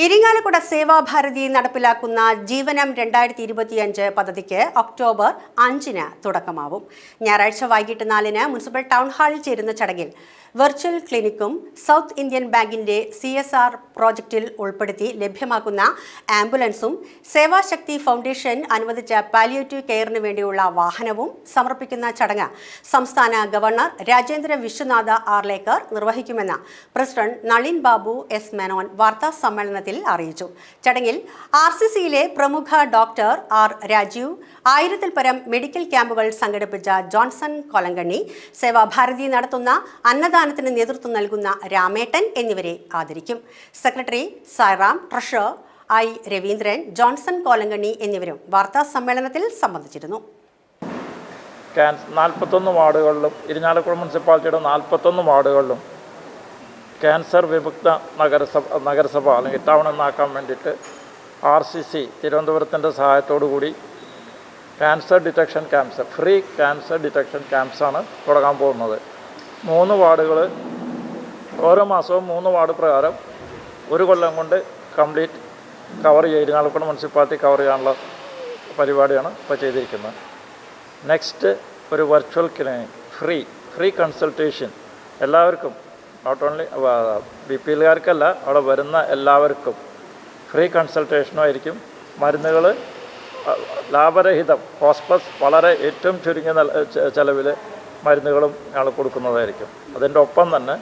ഇരിങ്ങാലക്കുട സേവാഭാരതി നടപ്പിലാക്കുന്ന ജീവനം 2025 പദ്ധതിക്ക് ഒക്ടോബർ 5-ന് തുടക്കമാവും. ഞായറാഴ്ച വൈകിട്ട് 4-ന് മുനിസിപ്പൽ ടൗൺ ഹാളിൽ ചേരുന്ന ചടങ്ങിൽ വെർച്വൽ ക്ലിനിക്കും സൗത്ത് ഇന്ത്യൻ ബാങ്കിന്റെ CSR പ്രോജക്റ്റിൽ ഉൾപ്പെടുത്തി ലഭ്യമാക്കുന്ന ആംബുലൻസും സേവാശക്തി ഫൗണ്ടേഷൻ അനുവദിച്ച പാലിയേറ്റീവ് കെയറിന് വേണ്ടിയുള്ള വാഹനവും സമർപ്പിക്കുന്ന ചടങ്ങ് സംസ്ഥാന ഗവർണർ രാജേന്ദ്ര വിശ്വനാഥ് ആർലേക്കർ നിർവഹിക്കുമെന്ന് പ്രസിഡന്റ് നളിൻ ബാബു എസ് മേനോൻ വാർത്താ സമ്മേളനത്തിൽ അറിയിച്ചു. ചടങ്ങിൽ RCCയിലെ പ്രമുഖ ഡോക്ടർ R. രാജീവ്, 1000-ൽ പരം മെഡിക്കൽ ക്യാമ്പുകൾ സംഘടിപ്പിച്ച ജോൺസൺ കൊലങ്കണ്ണി, സേവാഭാരതി നടത്തുന്ന അന്നദാനത്തിന് നേതൃത്വം നൽകുന്ന രാമേട്ടൻ എന്നിവരെ ആദരിക്കും. Secretary Sairam, treasurer I. Raveendran, Johnson Kolankanni എന്നിവരും വാർത്താ സമ്മേളനത്തിൽ സംബന്ധിച്ചിരുന്നു. 41 വാർഡുകളിലും ഇരിഞ്ഞാലക്കുട മുനിസിപ്പാലിറ്റിയുടെ 41 വാർഡുകളിലും ക്യാൻസർ വിമുക്ത നഗരസഭ അല്ലെങ്കിൽ ടൗൺ എന്നാക്കാൻ വേണ്ടിയിട്ട് RCC തിരുവനന്തപുരത്തിൻ്റെ സഹായത്തോടു കൂടി cancer detection camps, free cancer detection ക്യാമ്പ്സാണ് തുടങ്ങാൻ പോകുന്നത്. 3 വാർഡുകൾ, ഓരോ മാസവും 3 വാർഡ് പ്രകാരം ഒരു കൊല്ലം കൊണ്ട് കംപ്ലീറ്റ് കവർ ചെയ്യുക, ഇരിങ്ങാലക്കുട മുനിസിപ്പാലിറ്റി കവർ ചെയ്യാനുള്ള പരിപാടിയാണ് ഇപ്പോൾ ചെയ്തിരിക്കുന്നത്. നെക്സ്റ്റ് ഒരു വെർച്വൽ ക്ലിനിക്, ഫ്രീ കൺസൾട്ടേഷൻ എല്ലാവർക്കും, നോട്ട് ഓൺലി BPLകാർക്കല്ല, അവിടെ വരുന്ന എല്ലാവർക്കും ഫ്രീ കൺസൾട്ടേഷനുമായിരിക്കും. മരുന്നുകൾ ലാഭരഹിതം, കോസ്പ്ലസ് വളരെ ഏറ്റവും ചുരുങ്ങിയ ചിലവിൽ മരുന്നുകളും ഞങ്ങൾ കൊടുക്കുന്നതായിരിക്കും. അതിൻ്റെ ഒപ്പം തന്നെ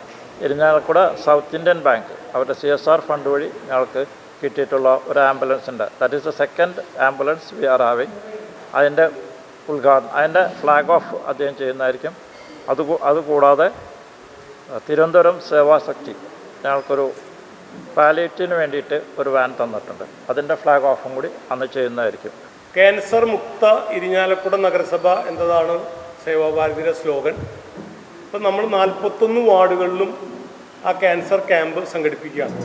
ഇരിഞ്ഞാലക്കുട സൗത്ത് ഇന്ത്യൻ ബാങ്ക് അവരുടെ CSR ഫണ്ട് വഴി ഞങ്ങൾക്ക് കിട്ടിയിട്ടുള്ള ഒരു ആംബുലൻസ് ഉണ്ട്. That is the second ambulance we are having. അതിൻ്റെ ഉദ്ഘാടനം, അതിൻ്റെ ഫ്ലാഗ് ഓഫ് അദ്ദേഹം ചെയ്യുന്നതായിരിക്കും. അതുകൂടാതെ തിരുവനന്തപുരം സേവാശക്തി ഞങ്ങൾക്കൊരു പാലിയേറ്റീവിന് വേണ്ടിയിട്ട് ഒരു വാൻ തന്നിട്ടുണ്ട്. അതിൻ്റെ ഫ്ലാഗ് ഓഫും കൂടി അന്ന് ചെയ്യുന്നതായിരിക്കും. ക്യാൻസർ മുക്ത ഇരിഞ്ഞാലക്കുട നഗരസഭ എന്നതാണ് സേവാഭാരതിയുടെ സ്ലോഗൻ. ഇപ്പം നമ്മൾ 41 വാർഡുകളിലും ആ ക്യാൻസർ ക്യാമ്പ് സംഘടിപ്പിക്കുകയാണ്.